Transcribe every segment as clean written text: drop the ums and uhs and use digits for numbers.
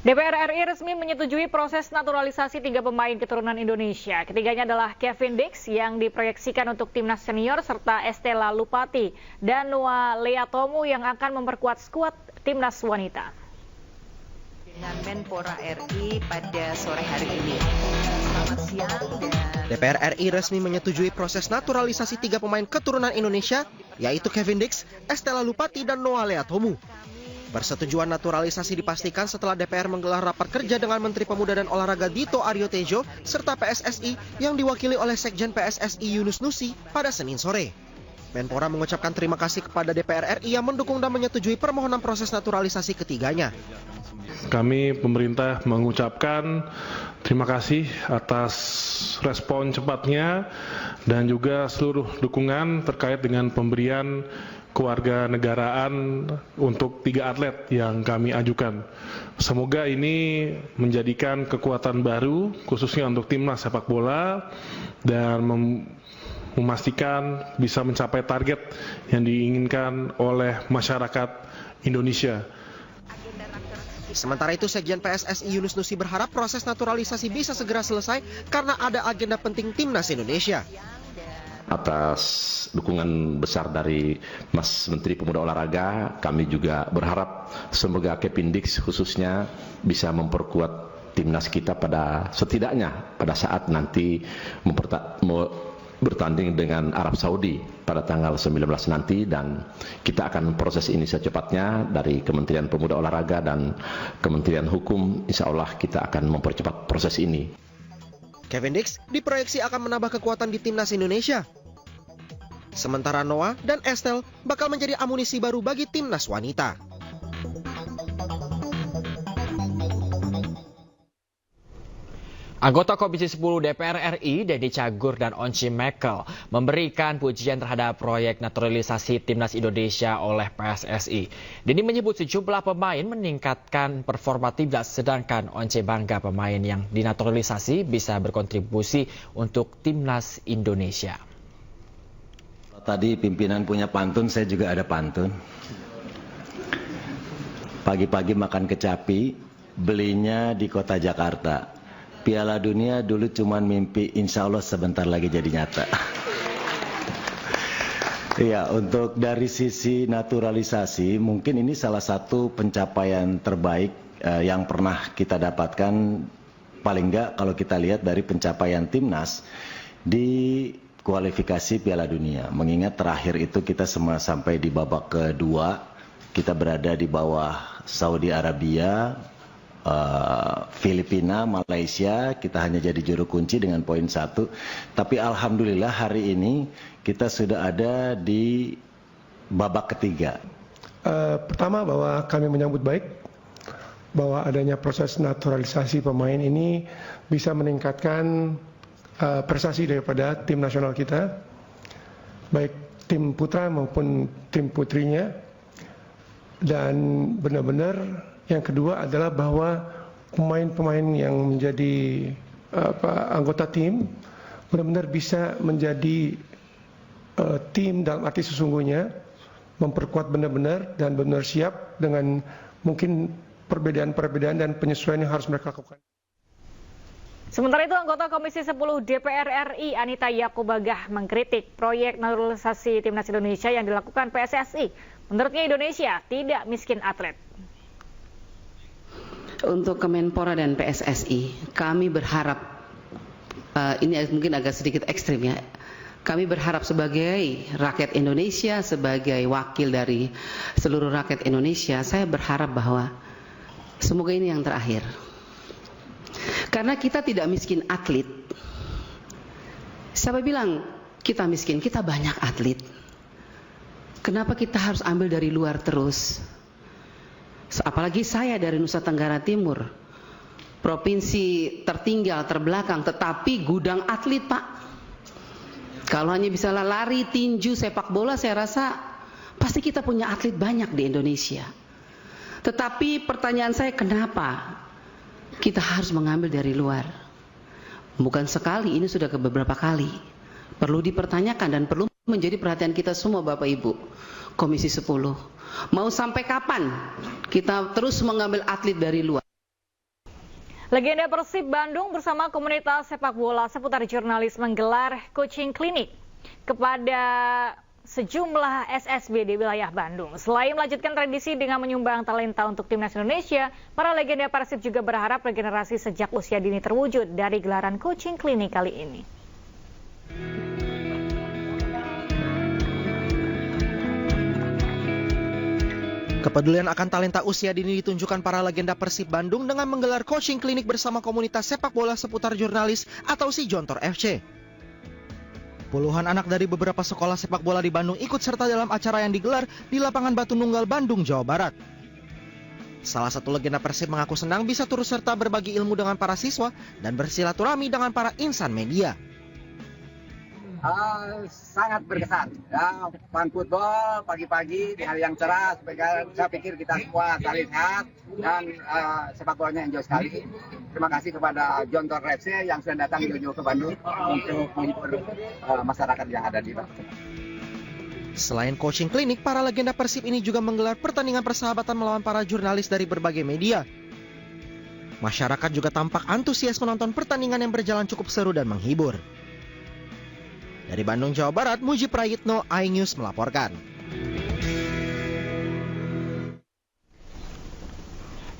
DPR RI resmi menyetujui proses naturalisasi 3 pemain keturunan Indonesia. Ketiganya adalah Kevin Dix yang diproyeksikan untuk timnas senior serta Estela Lupati dan Noah Leatomu yang akan memperkuat skuad timnas wanita. Dengan Menpora RI pada sore hari ini. Selamat siang. DPR RI resmi menyetujui proses naturalisasi 3 pemain keturunan Indonesia, yaitu Kevin Dix, Estela Lupati, dan Noah Leatomu. Persetujuan naturalisasi dipastikan setelah DPR menggelar rapat kerja dengan Menteri Pemuda dan Olahraga Dito Aryo Tejo serta PSSI yang diwakili oleh Sekjen PSSI Yunus Nusi pada Senin sore. Menpora mengucapkan terima kasih kepada DPR RI yang mendukung dan menyetujui permohonan proses naturalisasi ketiganya. Kami pemerintah mengucapkan terima kasih atas respon cepatnya dan juga seluruh dukungan terkait dengan pemberian kewarganegaraan untuk 3 atlet yang kami ajukan. Semoga ini menjadikan kekuatan baru khususnya untuk timnas sepak bola dan memastikan bisa mencapai target yang diinginkan oleh masyarakat Indonesia. Sementara itu, Sekjen PSSI Yunus Nusi berharap proses naturalisasi bisa segera selesai karena ada agenda penting timnas Indonesia. Atas dukungan besar dari Mas Menteri Pemuda Olahraga, kami juga berharap semoga Kevin Dix khususnya bisa memperkuat timnas kita setidaknya pada saat nanti bertanding dengan Arab Saudi pada tanggal 19 nanti, dan kita akan proses ini secepatnya dari Kementerian Pemuda Olahraga dan Kementerian Hukum. Insya Allah kita akan mempercepat proses ini. Kevin Dix diproyeksi akan menambah kekuatan di timnas Indonesia. Sementara Noah dan Estel bakal menjadi amunisi baru bagi timnas wanita. Anggota Komisi 10 DPR RI, Denny Cagur dan Once Mekel, memberikan pujian terhadap proyek naturalisasi timnas Indonesia oleh PSSI. Denny menyebut sejumlah pemain meningkatkan performa timnas, sedangkan Once bangga pemain yang dinaturalisasi bisa berkontribusi untuk timnas Indonesia. Tadi pimpinan punya pantun, saya juga ada pantun. Pagi-pagi makan kecapi, belinya di kota Jakarta. Piala Dunia dulu cuman mimpi, insya Allah sebentar lagi jadi nyata. Ya, untuk dari sisi naturalisasi, mungkin ini salah satu pencapaian terbaik yang pernah kita dapatkan, paling enggak kalau kita lihat dari pencapaian timnas di kualifikasi Piala Dunia. Mengingat terakhir itu kita semua sampai di babak kedua, kita berada di bawah Saudi Arabia, Filipina, Malaysia, kita hanya jadi juru kunci dengan poin 1. Tapi alhamdulillah hari ini kita sudah ada di babak ketiga. Pertama, bahwa kami menyambut baik bahwa adanya proses naturalisasi pemain ini bisa meningkatkan prestasi daripada tim nasional kita, baik tim putra maupun tim putrinya. Dan benar-benar yang kedua adalah bahwa pemain-pemain yang menjadi anggota tim benar-benar bisa menjadi tim dalam arti sesungguhnya, memperkuat benar-benar dan benar siap dengan mungkin perbedaan-perbedaan dan penyesuaian yang harus mereka lakukan. Sementara itu, anggota Komisi 10 DPR RI Anita Yakubagah mengkritik proyek naturalisasi timnas Indonesia yang dilakukan PSSI. Menurutnya Indonesia tidak miskin atlet. Untuk Kemenpora dan PSSI, kami berharap, ini mungkin agak sedikit ekstrim ya, kami berharap sebagai rakyat Indonesia, sebagai wakil dari seluruh rakyat Indonesia, saya berharap bahwa semoga ini yang terakhir. Karena kita tidak miskin atlet. Siapa bilang kita miskin? Kita banyak atlet. Kenapa kita harus ambil dari luar terus? Apalagi saya dari Nusa Tenggara Timur, provinsi tertinggal, terbelakang, tetapi gudang atlet, Pak. Kalau hanya bisa lari, tinju, sepak bola, saya rasa pasti kita punya atlet banyak di Indonesia. Tetapi pertanyaan saya, kenapa kita harus mengambil dari luar? Bukan sekali, ini sudah beberapa kali. Perlu dipertanyakan dan perlu menjadi perhatian kita semua, Bapak Ibu Komisi 10. Mau sampai kapan kita terus mengambil atlet dari luar? Legenda Persib Bandung bersama komunitas sepak bola seputar jurnalis menggelar coaching klinik kepada sejumlah SSB di wilayah Bandung. Selain melanjutkan tradisi dengan menyumbang talenta untuk timnas Indonesia, para legenda Persib juga berharap regenerasi sejak usia dini terwujud dari gelaran coaching klinik kali ini. Kepedulian akan talenta usia dini ditunjukkan para legenda Persib Bandung dengan menggelar coaching klinik bersama komunitas sepak bola seputar jurnalis atau si Jontor FC. Puluhan anak dari beberapa sekolah sepak bola di Bandung ikut serta dalam acara yang digelar di lapangan Batu Nunggal, Bandung, Jawa Barat. Salah satu legenda Persib mengaku senang bisa turut serta berbagi ilmu dengan para siswa dan bersilaturahmi dengan para insan media. Sangat berkesan ya, fun football pagi-pagi di hari yang cerah. Saya pikir kita semua saling sehat dan sepak bolanya enjoy sekali. Terima kasih kepada Jontor FC yang sudah datang jauh-jauh ke Bandung untuk menghibur masyarakat yang ada di Bandung. Selain coaching klinik, para legenda Persib ini juga menggelar pertandingan persahabatan melawan para jurnalis dari berbagai media. Masyarakat juga tampak antusias menonton pertandingan yang berjalan cukup seru dan menghibur. Dari Bandung, Jawa Barat, Muji Prayitno, iNews melaporkan.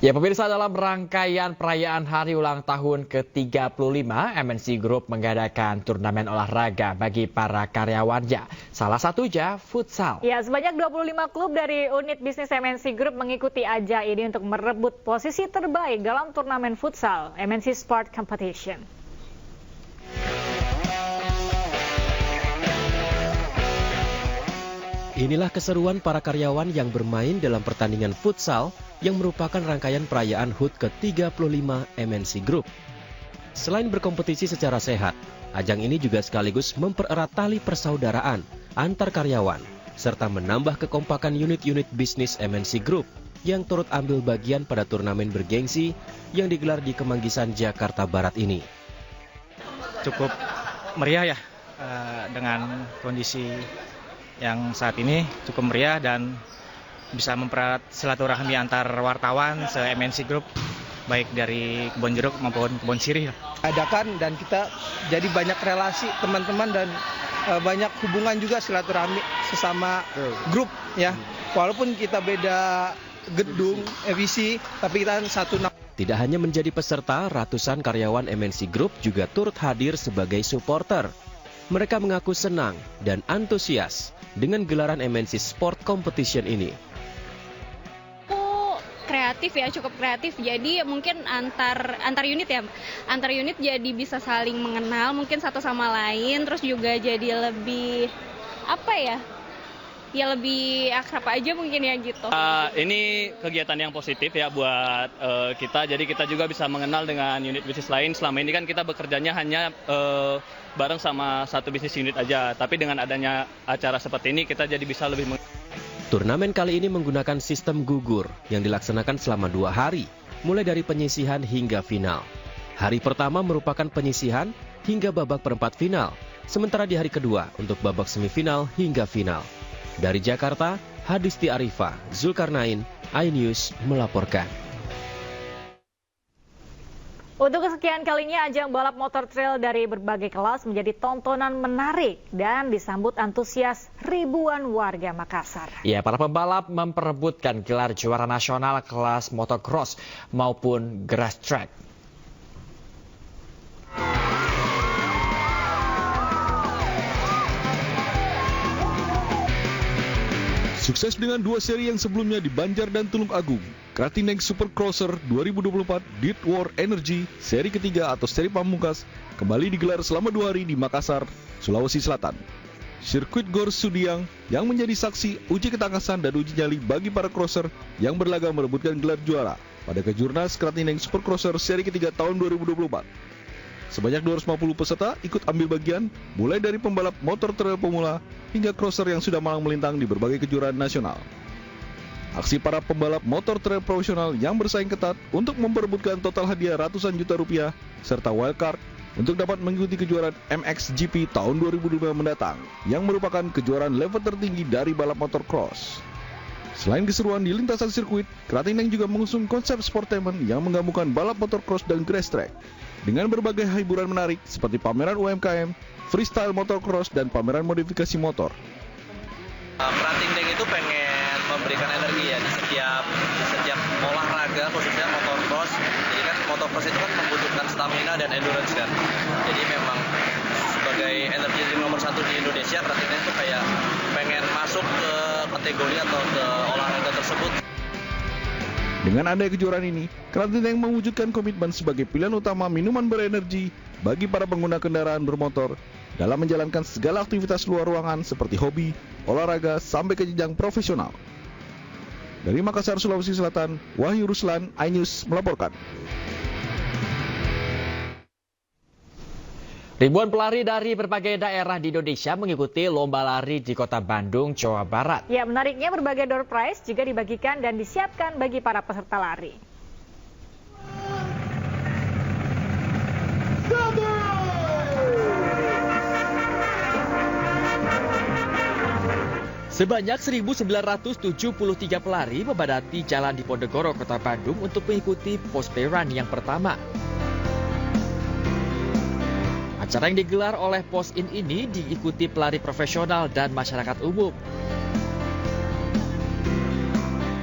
Ya pemirsa, dalam rangkaian perayaan hari ulang tahun ke-35, MNC Group mengadakan turnamen olahraga bagi para karyawannya. Salah satunya futsal. Ya, sebanyak 25 klub dari unit bisnis MNC Group mengikuti ajang ini untuk merebut posisi terbaik dalam turnamen futsal MNC Sport Competition. Inilah keseruan para karyawan yang bermain dalam pertandingan futsal yang merupakan rangkaian perayaan HUT ke-35 MNC Group. Selain berkompetisi secara sehat, ajang ini juga sekaligus mempererat tali persaudaraan antar karyawan, serta menambah kekompakan unit-unit bisnis MNC Group yang turut ambil bagian pada turnamen bergengsi yang digelar di Kemanggisan, Jakarta Barat ini. Cukup meriah ya, dengan kondisi yang saat ini cukup meriah dan bisa mempererat silaturahmi antar wartawan se-MNC Group, baik dari Kebon Jeruk maupun Kebon Sirih. Adakan dan kita jadi banyak relasi teman-teman dan banyak hubungan juga silaturahmi sesama grup ya. Walaupun kita beda gedung, visi, tapi kita satu. Tidak hanya menjadi peserta, ratusan karyawan MNC Group juga turut hadir sebagai supporter. Mereka mengaku senang dan antusias dengan gelaran MNC Sport Competition ini. Kreatif ya, cukup kreatif. Jadi mungkin antar unit ya, antar unit jadi bisa saling mengenal mungkin satu sama lain, terus juga jadi lebih ya lebih akrab aja mungkin ya gitu. Ini kegiatan yang positif ya buat kita, jadi kita juga bisa mengenal dengan unit bisnis lain. Selama ini kan kita bekerjanya hanya bareng sama satu bisnis unit aja, tapi dengan adanya acara seperti ini kita jadi bisa lebih Turnamen kali ini menggunakan sistem gugur yang dilaksanakan selama 2 hari, mulai dari penyisihan hingga final. Hari pertama merupakan penyisihan hingga babak perempat final, sementara di hari kedua untuk babak semifinal hingga final. Dari Jakarta, Hadisti Arifa, Zulkarnain, iNews melaporkan. Untuk kesekian kalinya, ajang balap motor trail dari berbagai kelas menjadi tontonan menarik dan disambut antusias ribuan warga Makassar. Ya, para pembalap memperebutkan gelar juara nasional kelas motocross maupun grass track. Sukses dengan 2 seri yang sebelumnya di Banjar dan Tulung Agung, Kratineng Supercrosser 2024 Dirt War Energy seri ketiga atau seri pamungkas kembali digelar selama 2 hari di Makassar, Sulawesi Selatan. Sirkuit Gor Sudiang yang menjadi saksi uji ketangkasan dan uji nyali bagi para crosser yang berlaga merebutkan gelar juara pada Kejurnas Kratineng Supercrosser seri ketiga tahun 2024. Sebanyak 250 peserta ikut ambil bagian, mulai dari pembalap motor trail pemula hingga crosser yang sudah malang melintang di berbagai kejuaraan nasional. Aksi para pembalap motor trail profesional yang bersaing ketat untuk memperebutkan total hadiah ratusan juta rupiah serta wildcard untuk dapat mengikuti kejuaraan MXGP tahun 2025 mendatang yang merupakan kejuaraan level tertinggi dari balap motor cross. Selain keseruan di lintasan sirkuit, Kratineng juga mengusung konsep sportainment yang menggabungkan balap motocross dan grass track. Dengan berbagai hiburan menarik seperti pameran UMKM, freestyle motocross, dan pameran modifikasi motor. Kratineng itu pengen memberikan energi ya di setiap olahraga, khususnya motocross. Jadi kan motocross itu kan membutuhkan stamina dan endurance kan. Jadi memang sebagai energi nomor 1 di Indonesia, Kratineng itu kayak pengen masuk ke kategori atau ke olahraga tersebut. Dengan adanya kejuaraan ini, Kratineng mewujudkan komitmen sebagai pilihan utama minuman berenergi bagi para pengguna kendaraan bermotor dalam menjalankan segala aktivitas luar ruangan seperti hobi, olahraga, sampai ke jenjang profesional. Dari Makassar, Sulawesi Selatan, Wahyu Ruslan, iNews melaporkan. Ribuan pelari dari berbagai daerah di Indonesia mengikuti lomba lari di Kota Bandung, Jawa Barat. Ya, menariknya berbagai door prize juga dibagikan dan disiapkan bagi para peserta lari. Sebanyak 1.973 pelari membadati jalan di Ponegoro, Kota Bandung untuk mengikuti Pospe Run yang pertama. Acara yang digelar oleh Posin ini diikuti pelari profesional dan masyarakat umum.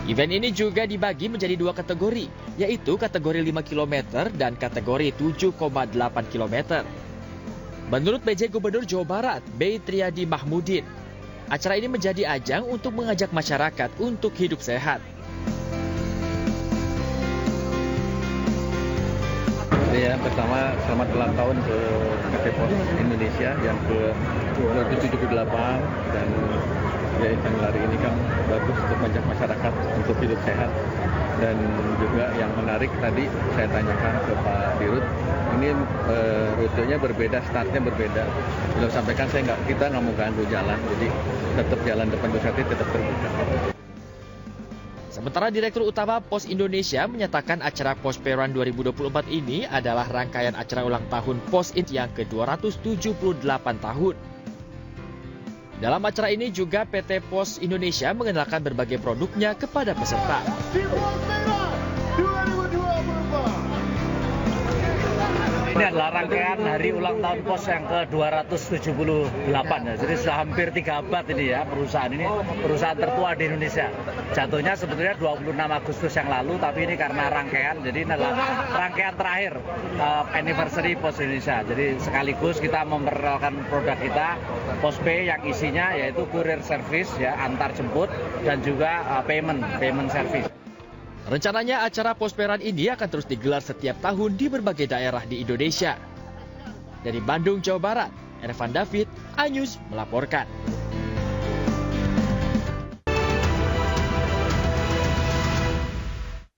Event ini juga dibagi menjadi 2 kategori, yaitu kategori 5 km dan kategori 7,8 km. Menurut PJ Gubernur Jawa Barat, B. Triadi Mahmudin, acara ini menjadi ajang untuk mengajak masyarakat untuk hidup sehat. Yang pertama, selamat ulang tahun ke PT Pos Indonesia yang ke-78, dan ya event lari ini kan bagus untuk mengajak masyarakat untuk hidup sehat. Dan juga yang menarik tadi saya tanyakan ke Pak Dirut, ini rutenya berbeda, startnya berbeda. Belum sampaikan kita nggak mau ganggu jalan, jadi tetap jalan depan Busati tetap terbuka. Sementara Direktur Utama Pos Indonesia menyatakan acara Pospe Run 2024 ini adalah rangkaian acara ulang tahun Pos yang ke-278 tahun. Dalam acara ini juga PT Pos Indonesia mengenalkan berbagai produknya kepada peserta. Ini adalah rangkaian hari ulang tahun Pos yang ke-278 ya. Jadi sudah hampir 3 abad ini ya perusahaan ini, perusahaan tertua di Indonesia. Jatuhnya sebetulnya 26 Agustus yang lalu, tapi ini karena rangkaian, jadi ini adalah rangkaian terakhir anniversary Pos Indonesia. Jadi sekaligus kita memperkenalkan produk kita Pospe yang isinya yaitu courier service ya, antar jemput, dan juga payment service. Rencananya acara Pospe Run ini akan terus digelar setiap tahun di berbagai daerah di Indonesia. Dari Bandung, Jawa Barat, Ervan David, iNews melaporkan.